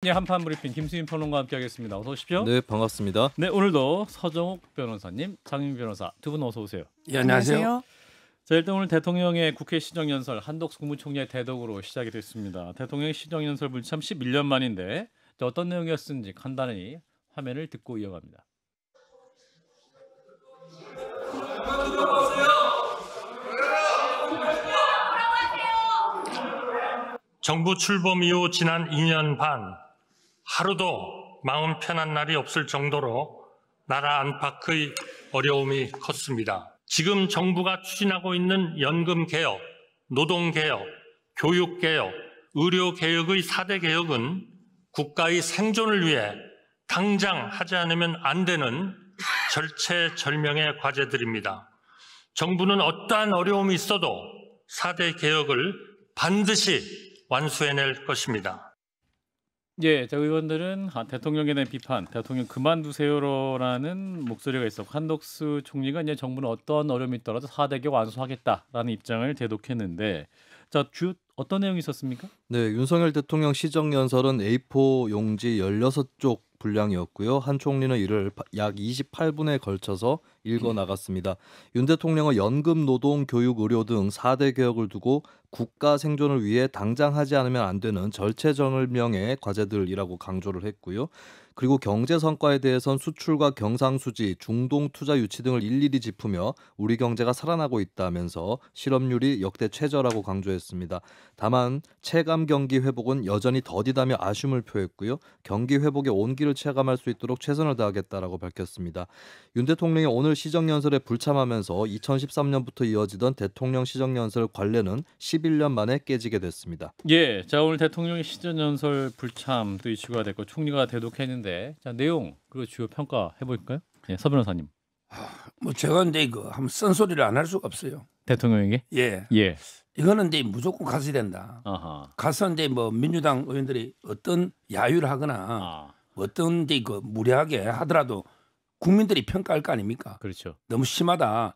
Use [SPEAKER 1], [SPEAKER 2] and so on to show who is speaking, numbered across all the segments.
[SPEAKER 1] 네, 한판 브리핑 김수인 평론가와 함께하겠습니다. 어서 오십시오.
[SPEAKER 2] 네, 반갑습니다.
[SPEAKER 1] 네, 오늘도 서정욱 변호사님, 장윤 변호사 두 분 어서 오세요.
[SPEAKER 3] 예, 안녕하세요.
[SPEAKER 1] 자, 일단 오늘 대통령의 국회 시정연설 한덕수 국무총리의 대독으로 시작이 됐습니다. 대통령 시정연설 불참 11년 만인데 어떤 내용이었는지 간단히 화면을 듣고 이어갑니다.
[SPEAKER 4] 정부 출범 이후 지난 2년 반 하루도 마음 편한 날이 없을 정도로 나라 안팎의 어려움이 컸습니다. 지금 정부가 추진하고 있는 연금개혁, 노동개혁, 교육개혁, 의료개혁의 4대 개혁은 국가의 생존을 위해 당장 하지 않으면 안 되는 절체절명의 과제들입니다. 정부는 어떠한 어려움이 있어도 4대 개혁을 반드시 완수해낼 것입니다.
[SPEAKER 1] 예, 자, 의원들은 대통령에 대한 비판, 대통령 그만두세요라는 목소리가 있었고 한덕수 총리가 이제 정부는 어떤 어려움이 있더라도 4대 개혁 완수하겠다라는 입장을 대독했는데, 자, 주 어떤 내용이 있었습니까?
[SPEAKER 2] 네, 윤석열 대통령 시정연설은 A4 용지 16쪽 분량이었고요. 한 총리는 이를 약 28분에 걸쳐서 읽어 나갔습니다. 윤 대통령은 연금, 노동, 교육, 의료 등 4대 개혁을 두고 국가 생존을 위해 당장 하지 않으면 안 되는 절체절명의 과제들이라고 강조를 했고요. 그리고 경제 성과에 대해선 수출과 경상수지, 중동 투자 유치 등을 일일이 짚으며 우리 경제가 살아나고 있다면서 실업률이 역대 최저라고 강조했습니다. 다만 체감 경기 회복은 여전히 더디다며 아쉬움을 표했고요. 경기 회복의 온기를 체감할 수 있도록 최선을 다하겠다라고 밝혔습니다. 윤 대통령이 오늘 시정연설에 불참하면서 2013년부터 이어지던 대통령 시정연설 관례는 11년 만에 깨지게 됐습니다.
[SPEAKER 1] 예, 자, 오늘 대통령의 시정연설 불참도 이슈가 됐고 총리가 대독했는데, 자, 내용 그리고 주요 평가 해볼까요? 예, 서 변호사님.
[SPEAKER 3] 뭐 제가 근데 이거 한번 쓴소리를 안 할 수가 없어요.
[SPEAKER 1] 대통령에게?
[SPEAKER 3] 예.
[SPEAKER 1] 예.
[SPEAKER 3] 이거는 이제 무조건 가서야 된다.
[SPEAKER 1] 아하.
[SPEAKER 3] 가서 이제 뭐 민주당 의원들이 어떤 야유를 하거나 어떤 이제 그 무례하게 하더라도 국민들이 평가할 거 아닙니까?
[SPEAKER 1] 그렇죠.
[SPEAKER 3] 너무 심하다.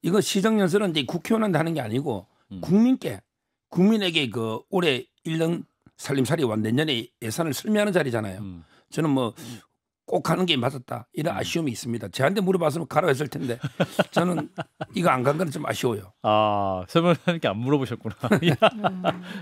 [SPEAKER 3] 이거 시정연설은 이제 국회의원한테 하는 게 아니고 국민에게 그 올해 1년 살림살이와 내년에 예산을 설명하는 자리잖아요. 저는 뭐 꼭 가는 게 맞았다 이런 아쉬움이 있습니다. 저한테 물어봤으면 가라고 했을 텐데 저는 이거 안 간 건 좀 아쉬워요.
[SPEAKER 1] 아, 서 변호사님께 안 물어보셨구나.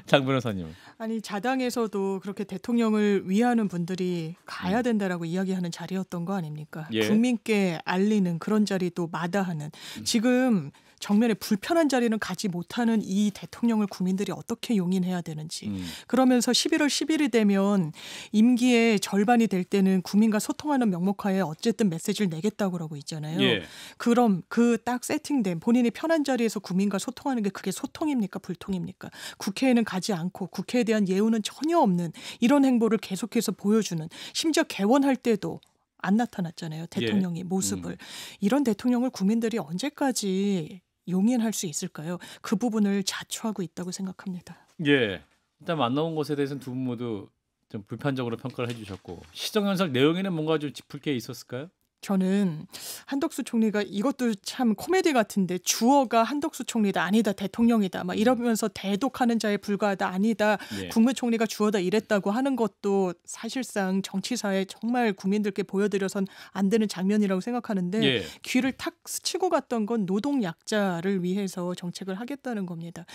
[SPEAKER 1] 장 변호사님.
[SPEAKER 5] 아니, 자당에서도 그렇게 대통령을 위하는 분들이 가야 된다라고 이야기하는 자리였던 거 아닙니까?
[SPEAKER 1] 예.
[SPEAKER 5] 국민께 알리는 그런 자리도 마다하는 지금 정면에 불편한 자리는 가지 못하는 이 대통령을 국민들이 어떻게 용인해야 되는지 그러면서 11월 10일이 되면 임기의 절반이 될 때는 국민과 소통하는 명목하에 어쨌든 메시지를 내겠다고 그러고 있잖아요.
[SPEAKER 1] 예.
[SPEAKER 5] 그럼 그 딱 세팅된 본인이 편한 자리에서 국민과 소통하는 게 그게 소통입니까? 불통입니까? 국회에는 가지 않고 국회에 대한 예우는 전혀 없는 이런 행보를 계속해서 보여주는, 심지어 개원할 때도 안 나타났잖아요. 대통령의 모습을. 이런 대통령을 국민들이 언제까지 용인할 수 있을까요? 그 부분을 자초하고 있다고 생각합니다.
[SPEAKER 1] 예. 일단 만나온 것에 대해서는 두 분 모두 좀 불판적으로 평가를 해주셨고, 시정연설 내용에는 뭔가 좀 짚을 게 있었을까요?
[SPEAKER 5] 저는 한덕수 총리가 이것도 참 코미디 같은데 주어가 한덕수 총리다, 아니다 대통령이다 막 이러면서 대독하는 자에 불과하다, 아니다 국무총리가 주어다 이랬다고 하는 것도 사실상 정치사에 정말 국민들께 보여드려선 안 되는 장면이라고 생각하는데 귀를 탁 스치고 갔던 건 노동약자를 위해서 정책을 하겠다는 겁니다.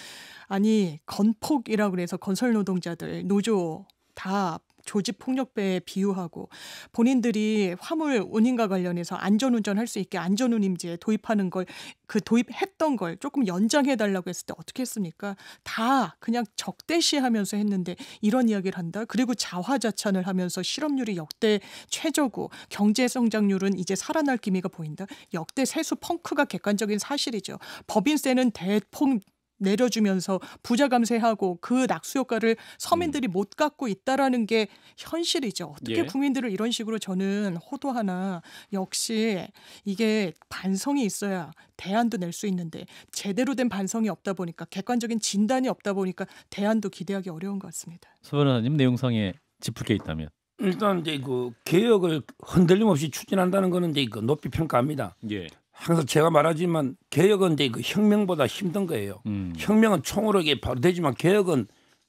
[SPEAKER 5] 아니, 건폭이라고 그래서 건설 노동자들 노조 다 조직폭력배에 비유하고 본인들이 화물 운임과 관련해서 안전운전할 수 있게 안전운임제 도입하는 걸, 그 도입했던 걸 조금 연장해달라고 했을 때 어떻게 했습니까? 다 그냥 적대시하면서 했는데 이런 이야기를 한다. 그리고 자화자찬을 하면서 실업률이 역대 최저고 경제성장률은 이제 살아날 기미가 보인다. 역대 세수 펑크가 객관적인 사실이죠. 법인세는 대폭 내려주면서 부자 감세하고 그 낙수 효과를 서민들이 못 갖고 있다라는 게 현실이죠. 어떻게 국민들을 이런 식으로 저는 호도하나. 역시 이게 반성이 있어야 대안도 낼 수 있는데 제대로 된 반성이 없다 보니까, 객관적인 진단이 없다 보니까 대안도 기대하기 어려운 것 같습니다.
[SPEAKER 1] 서 변호사님, 내용상에 짚을 게 있다면?
[SPEAKER 3] 일단 이제 그 개혁을 흔들림 없이 추진한다는 거는 이제 그 높이 평가합니다.
[SPEAKER 1] 예.
[SPEAKER 3] 항상 제가 말하지만 개혁은 이제 그 혁명보다 힘든 거예요. 혁명은 총으로 이게 바로 되지만 개혁은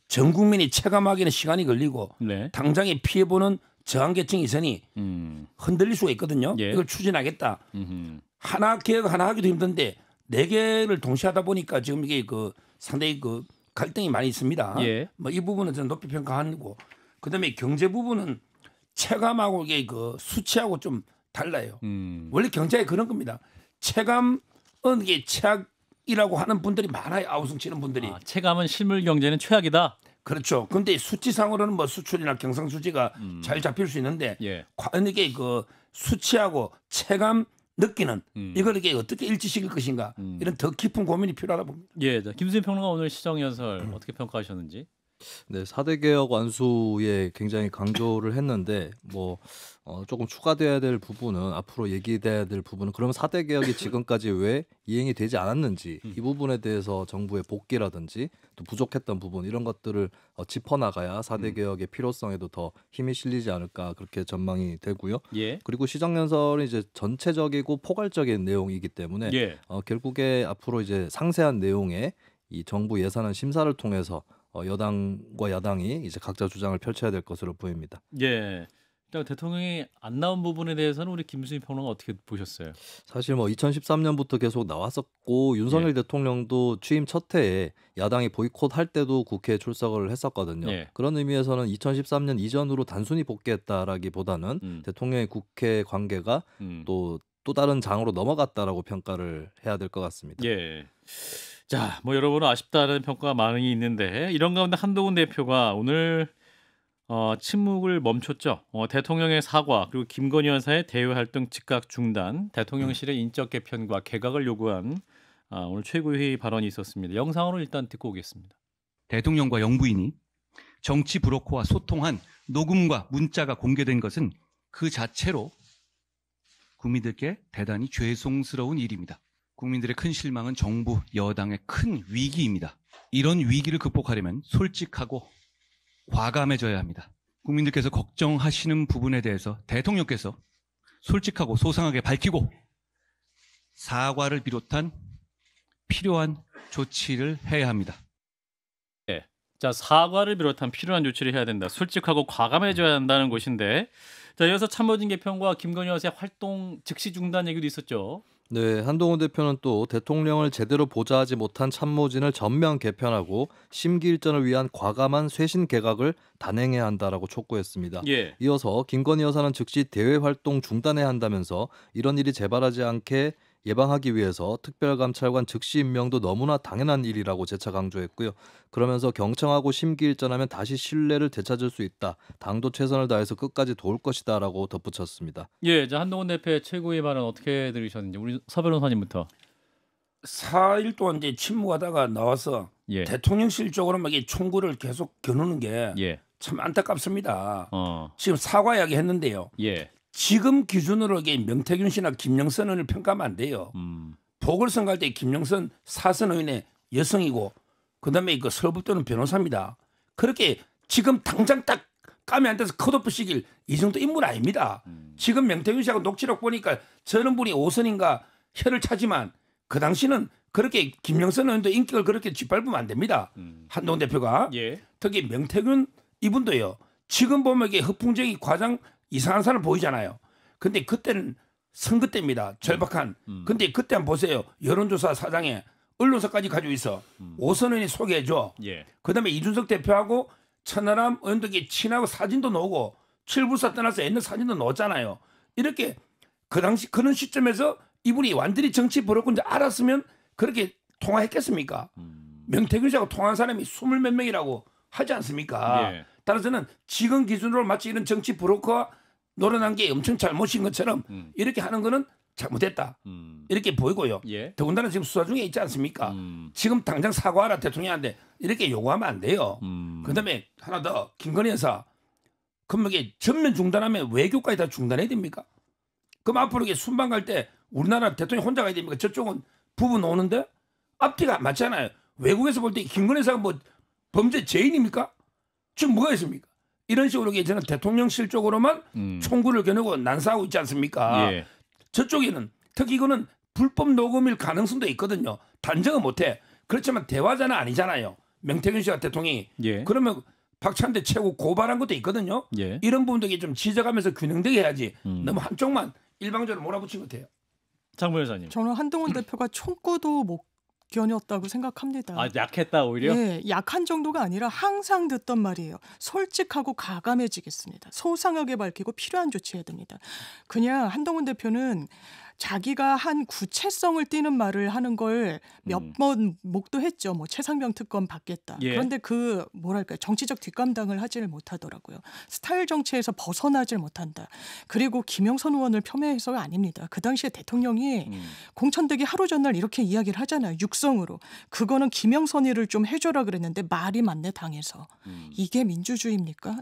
[SPEAKER 3] 전 국민이 체감하기는 시간이 걸리고
[SPEAKER 1] 네.
[SPEAKER 3] 당장에 피해보는 저항계층이 있으니 흔들릴 수가 있거든요.
[SPEAKER 1] 예.
[SPEAKER 3] 이걸 추진하겠다. 하나 개혁 하나 하기도 힘든데 4개를 동시에 하다 보니까 지금 이게 그 상당히 그 갈등이 많이 있습니다.
[SPEAKER 1] 예.
[SPEAKER 3] 뭐 이 부분은 저는 높이 평가하고 그다음에 경제 부분은 체감하고 이게 그 수치하고 좀 달라요. 원래 경제가 그런 겁니다. 체감은 이게 최악이라고 하는 분들이 많아요. 아우성치는 분들이.
[SPEAKER 1] 체감은 실물 경제는 최악이다.
[SPEAKER 3] 그렇죠. 근데 수치상으로는 뭐 수출이나 경상수지가 잘 잡힐 수 있는데
[SPEAKER 1] 예.
[SPEAKER 3] 이게 그 수치하고 체감 느끼는 이걸 이게 어떻게 일치시킬 것인가 이런 더 깊은 고민이 필요하다 봅니다.
[SPEAKER 1] 예, 김수민 평론가 오늘 시정연설 어떻게 평가하셨는지?
[SPEAKER 2] 네, 4대 개혁 완수에 굉장히 강조를 했는데 뭐 조금 추가돼야 될 부분은 앞으로 얘기돼야 될 부분은 그러면 4대 개혁이 지금까지 왜 이행이 되지 않았는지 이 부분에 대해서 정부의 복귀라든지 또 부족했던 부분 이런 것들을 짚어나가야 4대 개혁의 필요성에도 더 힘이 실리지 않을까 그렇게 전망이 되고요.
[SPEAKER 1] 예.
[SPEAKER 2] 그리고 시정연설은 이제 전체적이고 포괄적인 내용이기 때문에
[SPEAKER 1] 예.
[SPEAKER 2] 결국에 앞으로 이제 상세한 내용의 이 정부 예산안 심사를 통해서 여당과 야당이 이제 각자 주장을 펼쳐야 될 것으로 보입니다.
[SPEAKER 1] 예. 일단 대통령이 안 나온 부분에 대해서는 우리 김수민 평론가 어떻게 보셨어요?
[SPEAKER 2] 사실 뭐 2013년부터 계속 나왔었고 윤석열 대통령도 취임 첫 해에 야당이 보이콧할 때도 국회에 출석을 했었거든요.
[SPEAKER 1] 예.
[SPEAKER 2] 그런 의미에서는 2013년 이전으로 단순히 복귀했다라기보다는 대통령의 국회 관계가 또 다른 장으로 넘어갔다라고 평가를 해야 될 것 같습니다.
[SPEAKER 1] 예. 자, 뭐 여러분은 아쉽다는 평가가 많이 있는데 이런 가운데 한동훈 대표가 오늘 침묵을 멈췄죠. 대통령의 사과 그리고 김건희 여사의 대외 활동 즉각 중단, 대통령실의 인적 개편과 개각을 요구한 오늘 최고회의 발언이 있었습니다. 영상으로 일단 듣고 오겠습니다.
[SPEAKER 6] 대통령과 영부인이 정치 브로커와 소통한 녹음과 문자가 공개된 것은 그 자체로 국민들께 대단히 죄송스러운 일입니다. 국민들의 큰 실망은 정부, 여당의 큰 위기입니다. 이런 위기를 극복하려면 솔직하고 과감해져야 합니다. 국민들께서 걱정하시는 부분에 대해서 대통령께서 솔직하고 소상하게 밝히고 사과를 비롯한 필요한 조치를 해야 합니다.
[SPEAKER 1] 네. 자, 사과를 비롯한 필요한 조치를 해야 된다. 솔직하고 과감해져야 한다는 것인데, 자, 이어서 참모진 개편과 김건희 여사의 활동 즉시 중단 얘기도 있었죠.
[SPEAKER 2] 네, 한동훈 대표는 또 대통령을 제대로 보좌하지 못한 참모진을 전면 개편하고 심기 일전을 위한 과감한 쇄신 개각을 단행해야 한다라고 촉구했습니다.
[SPEAKER 1] 예.
[SPEAKER 2] 이어서 김건희 여사는 즉시 대외 활동 중단해야 한다면서 이런 일이 재발하지 않게 예방하기 위해서 특별감찰관 즉시 임명도 너무나 당연한 일이라고 재차 강조했고요. 그러면서 경청하고 심기일전하면 다시 신뢰를 되찾을 수 있다. 당도 최선을 다해서 끝까지 도울 것이다라고 덧붙였습니다.
[SPEAKER 1] 예, 자, 한동훈 대표의 최고의 발언 어떻게 들으셨는지 우리 서 변호사님부터.
[SPEAKER 3] 4일 동안 이제 침묵하다가 나와서
[SPEAKER 1] 예.
[SPEAKER 3] 대통령실 쪽으로 막 이 총구를 계속 겨누는 게 참
[SPEAKER 1] 예.
[SPEAKER 3] 안타깝습니다. 지금 사과 이야기 했는데요.
[SPEAKER 1] 예.
[SPEAKER 3] 지금 기준으로 이게 명태균 씨나 김영선을 평가하면 안 돼요. 보궐선거 할 때 김영선 사선 의원의 여성이고 그다음에 그 서울법조는 변호사입니다. 그렇게 지금 당장 딱 까면 안 돼서 컷오프 시길 이 정도 인물 아닙니다. 지금 명태균 씨하고 녹취록 보니까 저런 분이 5선인가 혀를 차지만 그 당시는 그렇게 김영선 의원도 인격을 그렇게 짓밟으면 안 됩니다. 한동훈 대표가
[SPEAKER 1] 예.
[SPEAKER 3] 특히 명태균 이분도요. 지금 보면 이게 허풍쟁이 과장 이상한 사람 보이잖아요. 근데 그때는 선거 때입니다. 절박한. 근데 그때 한번 보세요. 여론조사 사장에 언론사까지 가지고 있어. 오선원이 소개해줘.
[SPEAKER 1] 예.
[SPEAKER 3] 그다음에 이준석 대표하고 천하람 의원들이 친하고 사진도 놓고 칠불사 떠나서 옛날 사진도 놓았잖아요. 이렇게 그 당시 그런 시점에서 이분이 완전히 정치 버럭군지 알았으면 그렇게 통화했겠습니까? 명태균 씨하고 통화한 사람이 20몇 명이라고 하지 않습니까?
[SPEAKER 1] 예.
[SPEAKER 3] 따라서는 지금 기준으로 마치 이런 정치 브로커가 노련한 게 엄청 잘못인 것처럼 이렇게 하는 거는 잘못했다. 이렇게 보이고요.
[SPEAKER 1] 예.
[SPEAKER 3] 더군다나 지금 수사 중에 있지 않습니까? 지금 당장 사과하라 대통령한테 이렇게 요구하면 안 돼요. 그다음에 하나 더 김건희 여사 그럼 이게 전면 중단하면 외교까지 다 중단해야 됩니까? 그럼 앞으로 이게 순방 갈 때 우리나라 대통령 혼자 가야 됩니까? 저쪽은 부부 노는데 앞뒤가 안 맞잖아요. 외국에서 볼 때 김건희 여사가 뭐 범죄 죄인입니까? 지금 뭐가 있습니까? 이런 식으로 저는 대통령실 쪽으로만 총구를 겨누고 난사하고 있지 않습니까?
[SPEAKER 1] 예.
[SPEAKER 3] 저쪽에는 특히 이거는 불법 녹음일 가능성도 있거든요. 단정은 못해. 그렇지만 대화자는 아니잖아요. 명태균 씨가 대통령이
[SPEAKER 1] 예.
[SPEAKER 3] 그러면 박찬대 최고 고발한 것도 있거든요.
[SPEAKER 1] 예.
[SPEAKER 3] 이런 부분들이 좀 지적하면서 균형되게 해야지 너무 한쪽만 일방적으로 몰아붙인 것 같아요.
[SPEAKER 1] 장 변호사님.
[SPEAKER 5] 저는 한동훈 대표가 총구도 못 견뎠다고 생각합니다.
[SPEAKER 1] 아, 약했다 오히려?
[SPEAKER 5] 예, 약한 정도가 아니라 항상 듣던 말이에요. 솔직하고 가감해지겠습니다. 소상하게 밝히고 필요한 조치해야 됩니다. 그냥 한동훈 대표는 자기가 한 구체성을 띠는 말을 하는 걸 몇 번 목도했죠. 뭐 최상병 특검 받겠다.
[SPEAKER 1] 예.
[SPEAKER 5] 그런데 그 뭐랄까요, 정치적 뒷감당을 하지를 못하더라고요. 스타일 정치에서 벗어나질 못한다. 그리고 김영선 의원을 폄훼해서가 아닙니다. 그 당시에 대통령이 공천되기 하루 전날 이렇게 이야기를 하잖아요. 육성으로. 그거는 김영선이를 좀 해줘라 그랬는데 말이 맞네 당에서. 이게 민주주의입니까?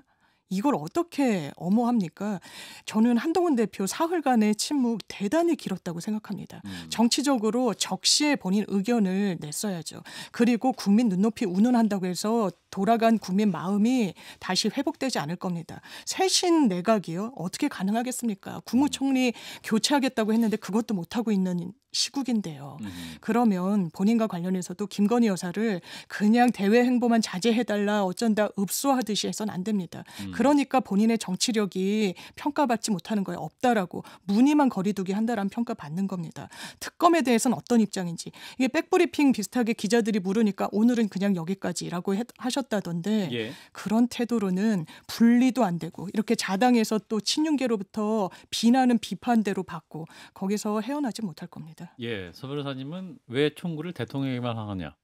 [SPEAKER 5] 이걸 어떻게 엄호합니까? 저는 한동훈 대표 사흘간의 침묵 대단히 길었다고 생각합니다. 정치적으로 적시에 본인 의견을 냈어야죠. 그리고 국민 눈높이 운운한다고 해서 돌아간 국민 마음이 다시 회복되지 않을 겁니다. 쇄신 내각이요? 어떻게 가능하겠습니까? 국무총리 교체하겠다고 했는데 그것도 못하고 있는 시국인데요. 그러면 본인과 관련해서도 김건희 여사를 그냥 대외 행보만 자제해달라 어쩐다 읍소하듯이 해서는 안 됩니다. 그러니까 본인의 정치력이 평가받지 못하는 거에 없다라고 무늬만 거리두기 한다라는 평가받는 겁니다. 특검에 대해서는 어떤 입장인지 이게 백브리핑 비슷하게 기자들이 물으니까 오늘은 그냥 여기까지라고 하셨다던데
[SPEAKER 1] 예.
[SPEAKER 5] 그런 태도로는 분리도 안 되고 이렇게 자당해서 또 친윤계로부터 비난은 비판대로 받고 거기서 헤어나지 못할 겁니다.
[SPEAKER 1] 예, 서 변호사님은 왜 총구를 대통령에게만 하느냐?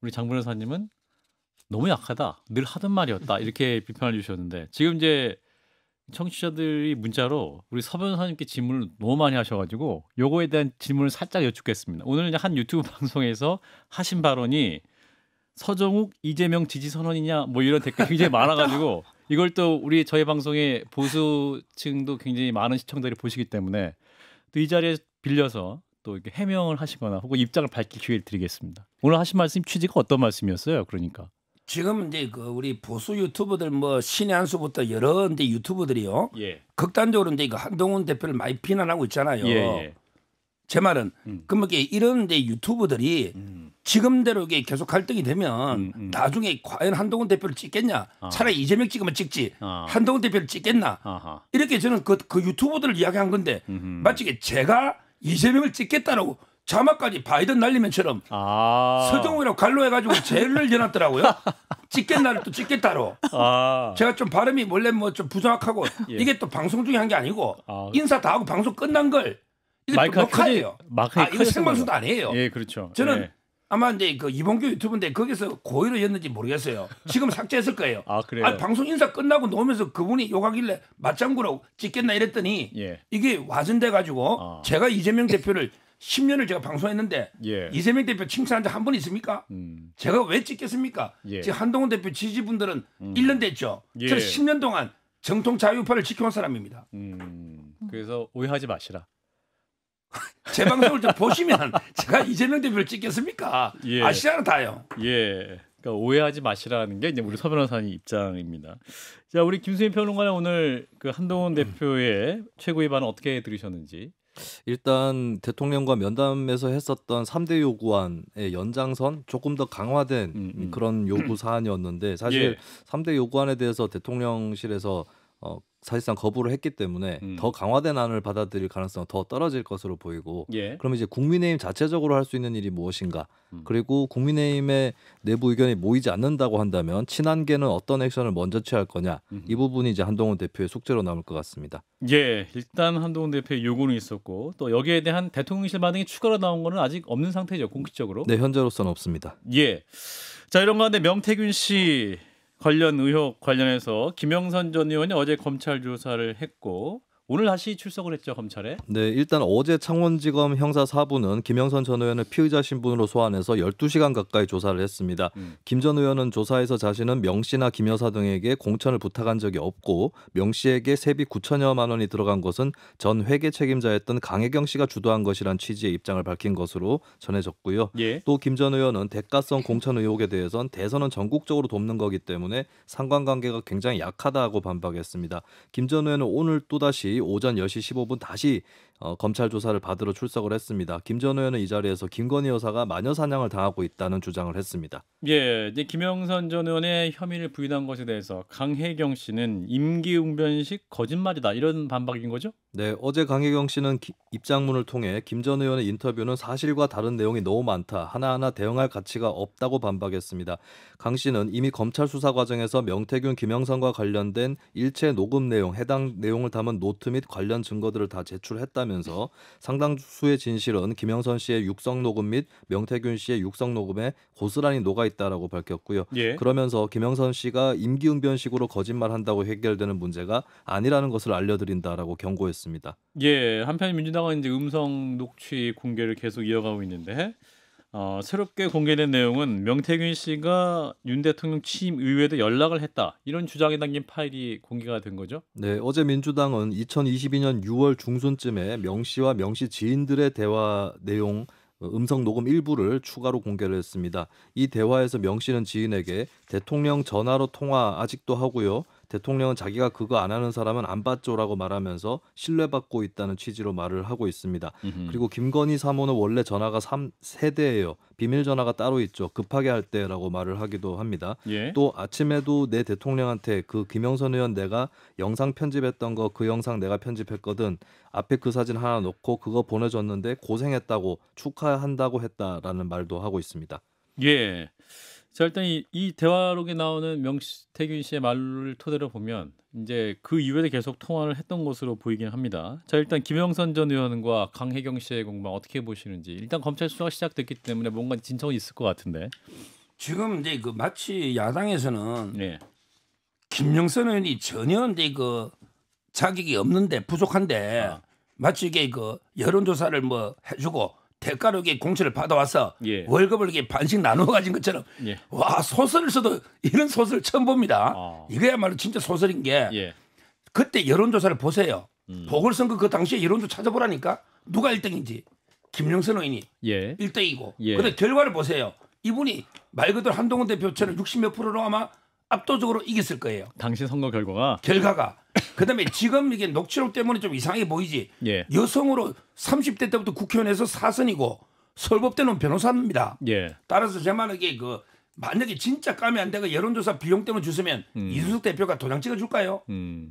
[SPEAKER 1] 우리 장 변호사님은 너무 약하다, 늘 하던 말이었다 이렇게 비판을 주셨는데 지금 이제 청취자들이 문자로 우리 서 변호사님께 질문을 너무 많이 하셔가지고 요거에 대한 질문을 살짝 여쭙겠습니다. 오늘 이제 한 유튜브 방송에서 하신 발언이 서정욱 이재명 지지 선언이냐 뭐 이런 댓글이 굉장히 많아가지고 이걸 또 우리 저희 방송의 보수층도 굉장히 많은 시청자들이 보시기 때문에 또 이 자리에 빌려서 또 이렇게 해명을 하시거나 혹은 입장을 밝힐 기회를 드리겠습니다. 오늘 하신 말씀 취지가 어떤 말씀이었어요? 그러니까
[SPEAKER 3] 지금 이제 그 우리 보수 유튜버들 뭐 신의 한 수부터 여러 이제 유튜버들이요.
[SPEAKER 1] 예.
[SPEAKER 3] 극단적으로 이제 그 한동훈 대표를 많이 비난하고 있잖아요.
[SPEAKER 1] 예.
[SPEAKER 3] 제 말은 그럼 이게 이런 이제 유튜버들이 지금대로 이게 계속 갈등이 되면 나중에 과연 한동훈 대표를 찍겠냐? 차라리 이재명 찍으면 찍지. 한동훈 대표를 찍겠나?
[SPEAKER 1] 아하.
[SPEAKER 3] 이렇게 저는 그 유튜버들을 이야기한 건데 마치 제가 이재명을 찍겠다라고 자막까지 바이든 날리면처럼 서정우라고 갈로해가지고 죄를 지났더라고요. 찍겠나를 또 찍겠다로. 제가 좀 발음이 원래 뭐 좀 부정확하고
[SPEAKER 1] 예.
[SPEAKER 3] 이게 또 방송 중에 한 게 아니고 인사 다 하고 방송 끝난 걸 이게
[SPEAKER 1] 마이크가
[SPEAKER 3] 녹화예요.
[SPEAKER 1] 마이크가
[SPEAKER 3] 이거 생방송도 아니에요.
[SPEAKER 1] 예, 그렇죠.
[SPEAKER 3] 저는
[SPEAKER 1] 예.
[SPEAKER 3] 아마 이제 그 이봉규 유튜브인데 거기서 고의로 였는지 모르겠어요. 지금 삭제했을 거예요.
[SPEAKER 1] 아, 그래요?
[SPEAKER 3] 방송 인사 끝나고 놓으면서 그분이 욕하길래 맞장구라고 찍겠나 이랬더니
[SPEAKER 1] 예.
[SPEAKER 3] 이게 와전돼 가지고 제가 이재명 대표를 10년을 제가 방송했는데
[SPEAKER 1] 예.
[SPEAKER 3] 이재명 대표 칭찬한 적 한 번 있습니까? 제가 왜 찍겠습니까?
[SPEAKER 1] 예.
[SPEAKER 3] 지금 한동훈 대표 지지분들은 1년 됐죠.
[SPEAKER 1] 예.
[SPEAKER 3] 저는 10년 동안 정통 자유파를 지켜온 사람입니다.
[SPEAKER 1] 그래서 오해하지 마시라.
[SPEAKER 3] 제 방송을 좀 보시면 제가 이재명 대표를 찍겠습니까?
[SPEAKER 1] 예.
[SPEAKER 3] 아시잖아 다요.
[SPEAKER 1] 예. 그러니까 오해하지 마시라는 게 이제 우리 서 변호사님 입장입니다. 자, 우리 김수민 평론가는 오늘 그 한동훈 대표의 최고의 발언 어떻게 들으셨는지.
[SPEAKER 2] 일단 대통령과 면담에서 했었던 3대 요구안의 연장선 조금 더 강화된 그런 요구 사안이었는데 사실
[SPEAKER 1] 예.
[SPEAKER 2] 3대 요구안에 대해서 대통령실에서 사실상 거부를 했기 때문에 더 강화된 안을 받아들일 가능성은 더 떨어질 것으로 보이고
[SPEAKER 1] 예.
[SPEAKER 2] 그럼 이제 국민의힘 자체적으로 할 수 있는 일이 무엇인가 그리고 국민의힘의 내부 의견이 모이지 않는다고 한다면 친한계는 어떤 액션을 먼저 취할 거냐 이 부분이 이제 한동훈 대표의 숙제로 남을 것 같습니다.
[SPEAKER 1] 예, 일단 한동훈 대표의 요구는 있었고 또 여기에 대한 대통령실 반응이 추가로 나온 거는 아직 없는 상태죠, 공식적으로.
[SPEAKER 2] 네, 현재로서는 없습니다.
[SPEAKER 1] 예. 자, 이런 가운데 명태균 씨 관련 의혹 관련해서 김영선 전 의원이 어제 검찰 조사를 했고 오늘 다시 출석을 했죠, 검찰에.
[SPEAKER 2] 네, 일단 어제 창원지검 형사 4부는 김영선 전 의원을 피의자 신분으로 소환해서 12시간 가까이 조사를 했습니다. 김 전 의원은 조사에서 자신은 명 씨나 김 여사 등에게 공천을 부탁한 적이 없고 명 씨에게 세비 9천여만 원이 들어간 것은 전 회계 책임자였던 강혜경 씨가 주도한 것이란 취지의 입장을 밝힌 것으로 전해졌고요.
[SPEAKER 1] 예.
[SPEAKER 2] 또 김 전 의원은 대가성 공천 의혹에 대해선 대선은 전국적으로 돕는 거기 때문에 상관관계가 굉장히 약하다고 반박했습니다. 김 전 의원은 오늘 또다시 오전 10시 15분 다시 검찰 조사를 받으러 출석을 했습니다. 김 전 의원은 이 자리에서 김건희 여사가 마녀 사냥을 당하고 있다는 주장을 했습니다.
[SPEAKER 1] 예, 이제 김영선 전 의원의 혐의를 부인한 것에 대해서 강혜경 씨는 임기응변식 거짓말이다 이런 반박인 거죠?
[SPEAKER 2] 네, 어제 강혜경 씨는 입장문을 통해 김 전 의원의 인터뷰는 사실과 다른 내용이 너무 많다. 하나하나 대응할 가치가 없다고 반박했습니다. 강 씨는 이미 검찰 수사 과정에서 명태균, 김영선과 관련된 일체 녹음 내용, 해당 내용을 담은 노트 및 관련 증거들을 다 제출했다면서 상당수의 진실은 김영선 씨의 육성 녹음 및 명태균 씨의 육성 녹음에 고스란히 녹아있다라고 밝혔고요.
[SPEAKER 1] 예.
[SPEAKER 2] 그러면서 김영선 씨가 임기응변식으로 거짓말한다고 해결되는 문제가 아니라는 것을 알려드린다라고 경고했습니다.
[SPEAKER 1] 예, 한편 민주당은 이제 음성 녹취 공개를 계속 이어가고 있는데 새롭게 공개된 내용은 명태균 씨가 윤 대통령 취임 이후에도 연락을 했다 이런 주장이 담긴 파일이 공개가 된 거죠?
[SPEAKER 2] 네, 어제 민주당은 2022년 6월 중순쯤에 명 씨와 명 씨 지인들의 대화 내용 음성 녹음 일부를 추가로 공개를 했습니다. 이 대화에서 명 씨는 지인에게 대통령 전화로 통화 아직도 하고요. 대통령은 자기가 그거 안 하는 사람은 안 받죠라고 말하면서 신뢰받고 있다는 취지로 말을 하고 있습니다. 그리고 김건희 사모는 원래 전화가 3대예요. 비밀 전화가 따로 있죠. 급하게 할 때라고 말을 하기도 합니다.
[SPEAKER 1] 예.
[SPEAKER 2] 또 아침에도 내 대통령한테 그 김영선 의원 내가 영상 편집했던 거 그 영상 내가 편집했거든. 앞에 그 사진 하나 넣고 그거 보내줬는데 고생했다고 축하한다고 했다라는 말도 하고 있습니다.
[SPEAKER 1] 예. 자, 일단 이 대화록에 나오는 명태균 씨의 말을 토대로 보면 이제 그 이후에 계속 통화를 했던 것으로 보이긴 합니다. 자, 일단 김영선 전 의원과 강혜경 씨의 공방 어떻게 보시는지. 일단 검찰 수사가 시작됐기 때문에 뭔가 진척이 있을 것 같은데.
[SPEAKER 3] 지금 이제 그 마치 야당에서는
[SPEAKER 1] 예.
[SPEAKER 3] 김영선 의원이 전혀 이제 그 자격이 없는데 부족한데 마치 이게 그 여론조사를 뭐 해주고 대가로 이게 공천을 받아와서
[SPEAKER 1] 예.
[SPEAKER 3] 월급을 이게 반씩 나누어 가진 것처럼
[SPEAKER 1] 예.
[SPEAKER 3] 와 소설을 써도 이런 소설 처음 봅니다. 이거야말로 진짜 소설인 게
[SPEAKER 1] 예.
[SPEAKER 3] 그때 여론조사를 보세요. 보궐선거 그 당시에 여론조사 찾아보라니까 누가 1등인지 김영선 의원이
[SPEAKER 1] 예.
[SPEAKER 3] 1등이고
[SPEAKER 1] 예.
[SPEAKER 3] 근데 결과를 보세요. 이분이 말 그대로 한동훈 대표처럼 60몇 프로로 아마 압도적으로 이겼을 거예요.
[SPEAKER 1] 당시 선거 결과가.
[SPEAKER 3] 그다음에 지금 이게 녹취록 때문에 좀 이상해 보이지.
[SPEAKER 1] 예.
[SPEAKER 3] 여성으로 30대 때부터 국회의원에서 4선이고 서울법대는 변호사입니다.
[SPEAKER 1] 예.
[SPEAKER 3] 따라서 제 말은 이게 그 만약에 진짜 까면 안 되고 여론조사 비용 때문에 주시면 이준석 대표가 도장 찍어줄까요?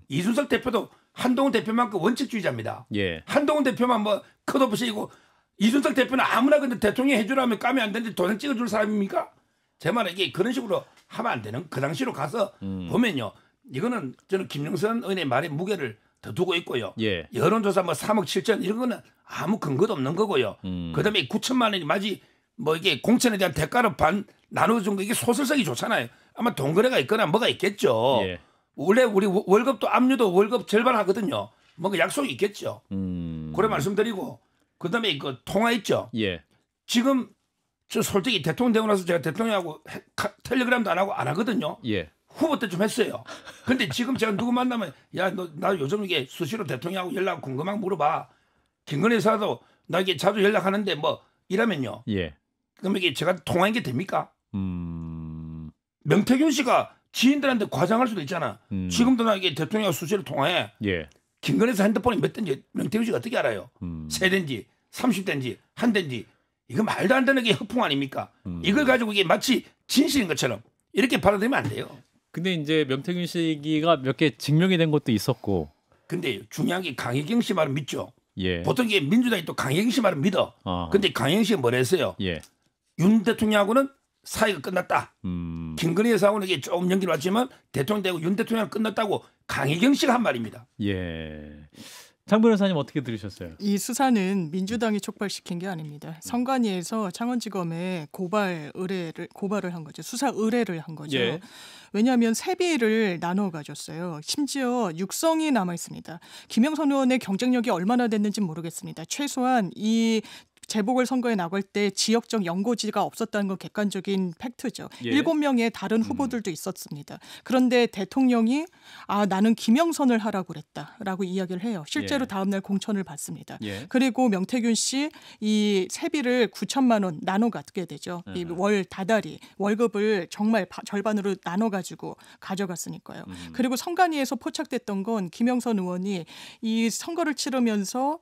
[SPEAKER 3] 이준석 대표도 한동훈 대표만큼 원칙주의자입니다.
[SPEAKER 1] 예.
[SPEAKER 3] 한동훈 대표만 뭐 컷오프시고 이준석 대표는 아무나 근데 대통령 해주라면 까면 안 되는데 도장 찍어줄 사람입니까? 제 말은 이게 그런 식으로 하면 안 되는 그 당시로 가서 보면요. 이거는 저는 김영선 의원의 말에 무게를 더 두고 있고요.
[SPEAKER 1] 예.
[SPEAKER 3] 여론조사 뭐 3억 7천 이런 거는 아무 근거도 없는 거고요. 그다음에 9천만 원이 마치 뭐 이게 공천에 대한 대가로 반 나눠준 거 이게 소설성이 좋잖아요. 아마 동거래가 있거나 뭐가 있겠죠.
[SPEAKER 1] 예.
[SPEAKER 3] 원래 우리 월급도 압류도 월급 절반 하거든요. 뭔가 약속이 있겠죠. 그래 말씀드리고 그다음에 그 통화 있죠.
[SPEAKER 1] 예. 지금
[SPEAKER 3] 저 솔직히 대통령 되고 나서 제가 대통령하고 텔레그램도 안 하고 안 하거든요.
[SPEAKER 1] 예.
[SPEAKER 3] 후보 때 좀 했어요. 근데 지금 제가 누구 만나면 야 너 나 요즘 이게 수시로 대통령하고 연락 궁금한 물어봐. 김건희 여사도 나 이게 자주 연락하는데 뭐 이러면요.
[SPEAKER 1] 예.
[SPEAKER 3] 그럼 이게 제가 통화한 게 됩니까? 명태균 씨가 지인들한테 과장할 수도 있잖아. 지금도 나 이게 대통령하고 수시로 통화해.
[SPEAKER 1] 예.
[SPEAKER 3] 김건희 여사 핸드폰이 몇 대인지 명태균 씨가 어떻게 알아요? 세 대인지 30대인지 한 대인지 이거 말도 안 되는 게 허풍 아닙니까? 이걸 가지고 이게 마치 진실인 것처럼 이렇게 받아들이면 안 돼요.
[SPEAKER 1] 근데 이제 명태균 씨 얘기가 몇 개 증명이 된 것도 있었고.
[SPEAKER 3] 근데 중요한 게 강혜경 씨 말은 믿죠.
[SPEAKER 1] 예.
[SPEAKER 3] 보통 이게 민주당이 또 강혜경 씨 말을 믿어. 근데 강혜경 씨가 뭐라 했어요?
[SPEAKER 1] 예.
[SPEAKER 3] 윤 대통령하고는 사이가 끝났다. 김건희 여사하고는 이게 조금 연기를 왔지만 대통령 되고 윤 대통령은 끝났다고 강혜경 씨가 한 말입니다.
[SPEAKER 1] 예. 장 변호사님 어떻게 들으셨어요?
[SPEAKER 5] 이 수사는 민주당이 촉발시킨 게 아닙니다. 선관위에서 창원지검에 고발을 한 거죠. 수사 의뢰를 한 거죠.
[SPEAKER 1] 예.
[SPEAKER 5] 왜냐하면 세비를 나눠 가졌어요. 심지어 육성이 남아 있습니다. 김영선 의원의 경쟁력이 얼마나 됐는지 모르겠습니다. 최소한 이 재보궐선거에 나갈 때 지역적 연고지가 없었다는 건 객관적인 팩트죠.
[SPEAKER 1] 예.
[SPEAKER 5] 7명의 다른 후보들도 있었습니다. 그런데 대통령이 나는 김영선을 하라고 그랬다라고 이야기를 해요. 실제로
[SPEAKER 1] 예.
[SPEAKER 5] 다음 날 공천을 받습니다.
[SPEAKER 1] 예.
[SPEAKER 5] 그리고 명태균 씨 이 세비를 9천만 원 나눠 갖게 되죠. 이 월 다달이 월급을 정말 절반으로 나눠 가지고 가져갔으니까요. 그리고 선관위에서 포착됐던 건 김영선 의원이 이 선거를 치르면서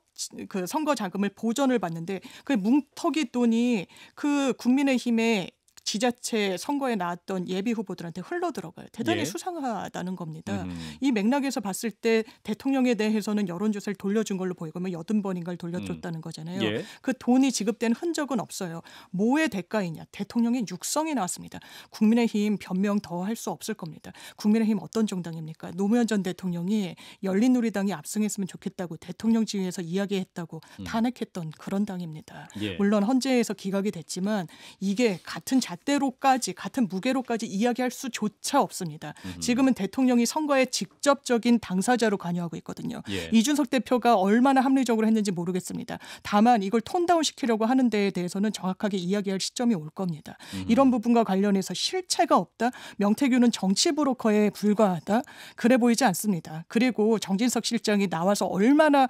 [SPEAKER 5] 그 선거 자금을 보전을 받는데 그 뭉터기 돈이 그 국민의힘의 지자체 선거에 나왔던 예비 후보들한테 흘러 들어가요. 대단히
[SPEAKER 1] 예.
[SPEAKER 5] 수상하다는 겁니다. 이 맥락에서 봤을 때 대통령에 대해서는 여론조사를 돌려준 걸로 보이고 80번인가를 돌려줬다는 거잖아요.
[SPEAKER 1] 예.
[SPEAKER 5] 그 돈이 지급된 흔적은 없어요. 뭐의 대가이냐. 대통령의 육성이 나왔습니다. 국민의힘 변명 더 할 수 없을 겁니다. 국민의힘 어떤 정당입니까? 노무현 전 대통령이 열린우리당이 압승했으면 좋겠다고 대통령 지위에서 이야기했다고 탄핵했던 그런 당입니다.
[SPEAKER 1] 예.
[SPEAKER 5] 물론 헌재에서 기각이 됐지만 이게 같은 잣대로까지 같은 무게로까지 이야기할 수조차 없습니다. 지금은 대통령이 선거에 직접적인 당사자로 관여하고 있거든요.
[SPEAKER 1] 예.
[SPEAKER 5] 이준석 대표가 얼마나 합리적으로 했는지 모르겠습니다. 다만 이걸 톤다운 시키려고 하는 데에 대해서는 정확하게 이야기할 시점이 올 겁니다. 이런 부분과 관련해서 실체가 없다. 명태균은 정치 브로커에 불과하다. 그래 보이지 않습니다. 그리고 정진석 실장이 나와서 얼마나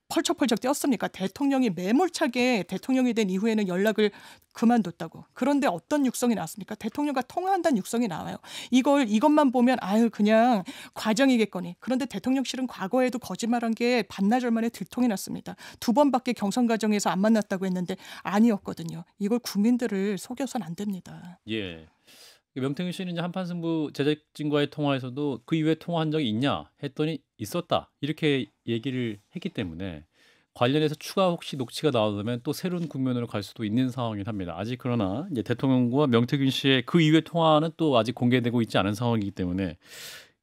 [SPEAKER 5] 펄쩍펄쩍 뛰었습니까? 대통령이 매몰차게 대통령이 된 이후에는 연락을 그만뒀다고. 그런데 어떤 육성이 나왔습니까? 대통령과 통화한다는 육성이 나와요. 이것만 보면 아유 그냥 과정이겠거니. 그런데 대통령실은 과거에도 거짓말한 게 반나절 만에 들통이 났습니다. 2번밖에 경선 과정에서 안 만났다고 했는데 아니었거든요. 이걸 국민들을 속여서는 안 됩니다.
[SPEAKER 1] 예. 명태균 씨는 이제 한판승부 제작진과의 통화에서도 그 이후에 통화한 적이 있냐 했더니 있었다 이렇게 얘기를 했기 때문에 관련해서 추가 혹시 녹취가 나오면 또 새로운 국면으로 갈 수도 있는 상황이긴 합니다. 아직 그러나 이제 대통령과 명태균 씨의 그 이후의 통화는 또 아직 공개되고 있지 않은 상황이기 때문에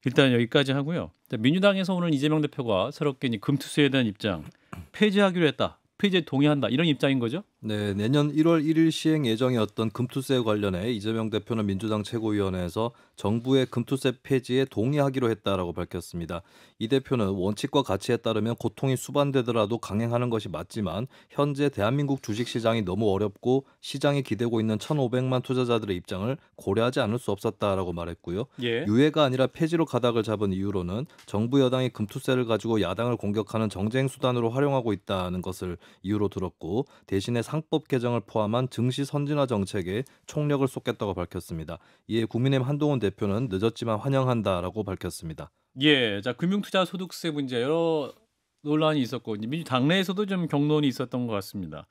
[SPEAKER 1] 일단 여기까지 하고요. 민주당에서 오늘 이재명 대표가 새롭게 이제 금투세에 대한 입장 폐지하기로 했다. 폐지에 동의한다. 이런 입장인 거죠?
[SPEAKER 2] 네, 내년 1월 1일 시행 예정이었던 금투세 관련해 이재명 대표는 민주당 최고위원회에서 정부의 금투세 폐지에 동의하기로 했다라고 밝혔습니다. 이 대표는 원칙과 가치에 따르면 고통이 수반되더라도 강행하는 것이 맞지만 현재 대한민국 주식시장이 너무 어렵고 시장에 기대고 있는 1,500만 투자자들의 입장을 고려하지 않을 수 없었다라고 말했고요.
[SPEAKER 1] 예.
[SPEAKER 2] 유예가 아니라 폐지로 가닥을 잡은 이유로는 정부 여당이 금투세를 가지고 야당을 공격하는 정쟁 수단으로 활용하고 있다는 것을 이유로 들었고 대신에 상법 개정을 포함한 증시 선진화 정책에 총력을 쏟겠다고 밝혔습니다. 이에 국민의힘 한동훈 대표는 늦었지만 환영한다라고 밝혔습니다.
[SPEAKER 1] 예. 자, 금융투자 소득세 문제 여러 논란이 있었고 이제 민주당 내에서도 좀 격론이 있었던 것 같습니다.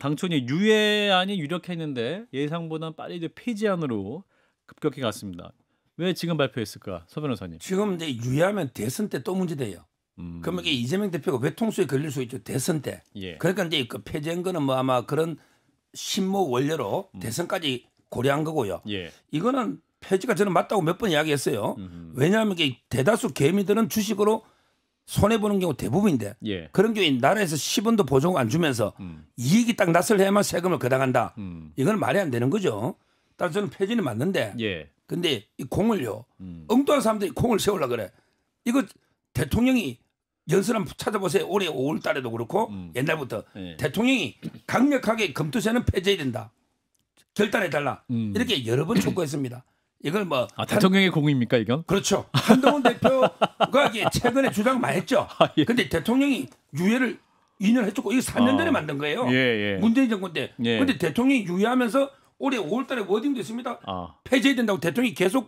[SPEAKER 1] 당초 이제 유예안이 유력했는데 예상보다 빨리 이제 폐지안으로 급격히 갔습니다. 왜 지금 발표했을까, 서 변호사님?
[SPEAKER 3] 지금 이제 유예하면 대선 때 또 문제돼요. 그러면 이게 이재명 대표가 외통수에 걸릴 수 있죠. 대선 때.
[SPEAKER 1] 예.
[SPEAKER 3] 그러니까 이제 그 폐지한 거는 뭐 아마 그런 신모 원료로 대선까지 고려한 거고요.
[SPEAKER 1] 예.
[SPEAKER 3] 이거는 폐지가 저는 맞다고 몇 번 이야기했어요. 왜냐하면 이게 대다수 개미들은 주식으로 손해 보는 경우 대부분인데
[SPEAKER 1] 예.
[SPEAKER 3] 그런 경우에 나라에서 10원도 보조금 안 주면서 이익이 딱 났을 해야만 세금을 거당한다. 이건 말이 안 되는 거죠. 따라서 저는 폐지는 맞는데.
[SPEAKER 1] 예.
[SPEAKER 3] 근데 이 공을요. 엉뚱한 사람들이 공을 세우려 그래. 이거 대통령이 연설 한번 찾아보세요. 올해 5월 달에도 그렇고 옛날부터
[SPEAKER 1] 예.
[SPEAKER 3] 대통령이 강력하게 금투세는 폐지해야 된다. 결단해달라. 이렇게 여러 번 촉구했습니다. 이걸 뭐
[SPEAKER 1] 대통령의 공입니까 이건?
[SPEAKER 3] 그렇죠. 한동훈 대표가 이게 최근에 주장 많이 했죠.
[SPEAKER 1] 예.
[SPEAKER 3] 근데 대통령이 유예를 2년 했었고 이게 4년 전에 만든 거예요.
[SPEAKER 1] 예.
[SPEAKER 3] 문재인 정권 때.
[SPEAKER 1] 예.
[SPEAKER 3] 근데 대통령이 유예하면서 올해 5월 달에 워딩도 있습니다. 폐지해야 된다고 대통령이 계속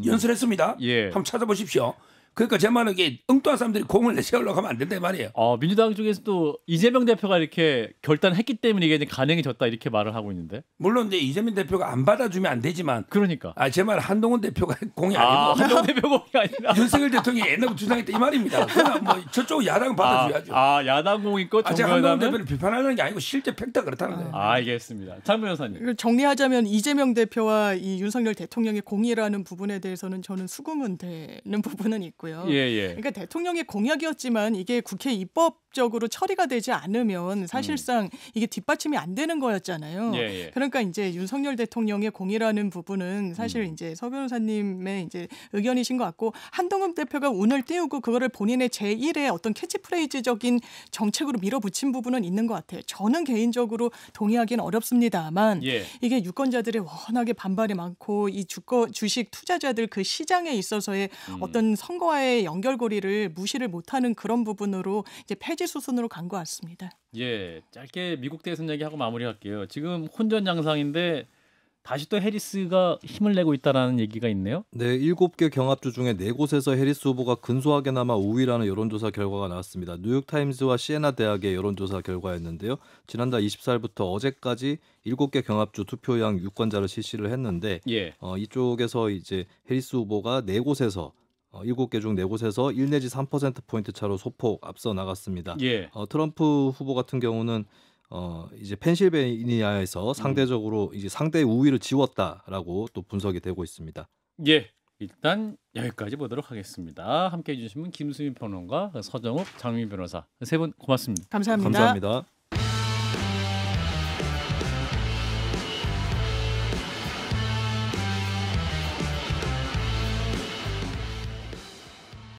[SPEAKER 3] 연설했습니다.
[SPEAKER 1] 예.
[SPEAKER 3] 한번 찾아보십시오. 그러니까 제 말은 이게 엉뚱한 사람들이 공을 내세우려고 하면 안 된다 이 말이에요.
[SPEAKER 1] 민주당 쪽에서도 이재명 대표가 이렇게 결단했기 때문에 이게 이제 가능해졌다 이렇게 말을 하고 있는데.
[SPEAKER 3] 물론 이제 이재명 대표가 안 받아주면 안 되지만.
[SPEAKER 1] 그러니까.
[SPEAKER 3] 제 말 한동훈 대표가 공이 아니고.
[SPEAKER 1] 한동훈 대표 공이 아니라.
[SPEAKER 3] 윤석열 대통령이 옛날부터 주장했다 이 말입니다. 그러나 뭐 저쪽 야당은 받아줘야죠.
[SPEAKER 1] 야당 공이 있고
[SPEAKER 3] 제가 한동훈 대표를 비판하는 게 아니고 실제 팩트가 그렇다는 거예요.
[SPEAKER 1] 알겠습니다. 장 변호사님.
[SPEAKER 5] 정리하자면 이재명 대표와 이 윤석열 대통령의 공이라는 부분에 대해서는 저는 수긍은 되는 부분은 있고요.
[SPEAKER 1] 예.
[SPEAKER 5] 그러니까 대통령의 공약이었지만 이게 국회 입법적으로 처리가 되지 않으면 사실상 이게 뒷받침이 안 되는 거였잖아요.
[SPEAKER 1] 예.
[SPEAKER 5] 그러니까 이제 윤석열 대통령의 공이라는 부분은 사실 이제 서 변호사님의 이제 의견이신 것 같고 한동훈 대표가 운을 띄우고 그거를 본인의 제1의 어떤 캐치프레이즈적인 정책으로 밀어붙인 부분은 있는 것 같아요. 저는 개인적으로 동의하기는 어렵습니다만 이게 유권자들의 워낙에 반발이 많고 이 주식 투자자들 그 시장에 있어서의 어떤 선거와의 연결고리를 무시를 못하는 그런 부분으로 이제 폐지 수순으로 간 것 같습니다.
[SPEAKER 1] 예, 짧게 미국 대선 얘기하고 마무리할게요. 지금 혼전양상인데 다시 또 해리스가 힘을 내고 있다라는 얘기가 있네요.
[SPEAKER 2] 네, 7개 경합주 중에 4곳에서 해리스 후보가 근소하게나마 우위라는 여론조사 결과가 나왔습니다. 뉴욕타임즈와 시에나 대학의 여론조사 결과였는데요. 지난달 24일부터 어제까지 7개 경합주 투표용 유권자를 실시를 했는데
[SPEAKER 1] 예.
[SPEAKER 2] 이쪽에서 이제 해리스 후보가 4곳에서 7개 중 4곳에서 1 내지 3%포인트 차로 소폭 앞서 나갔습니다.
[SPEAKER 1] 예.
[SPEAKER 2] 트럼프 후보 같은 경우는 이제 펜실베니아에서 상대적으로 이제 상대 우위를 지웠다라고 또 분석이 되고 있습니다.
[SPEAKER 1] 예. 일단 여기까지 보도록 하겠습니다. 함께해 주신 분 김수민 평론가, 서정욱, 장민 변호사 세 분 고맙습니다.
[SPEAKER 5] 감사합니다.
[SPEAKER 2] 감사합니다.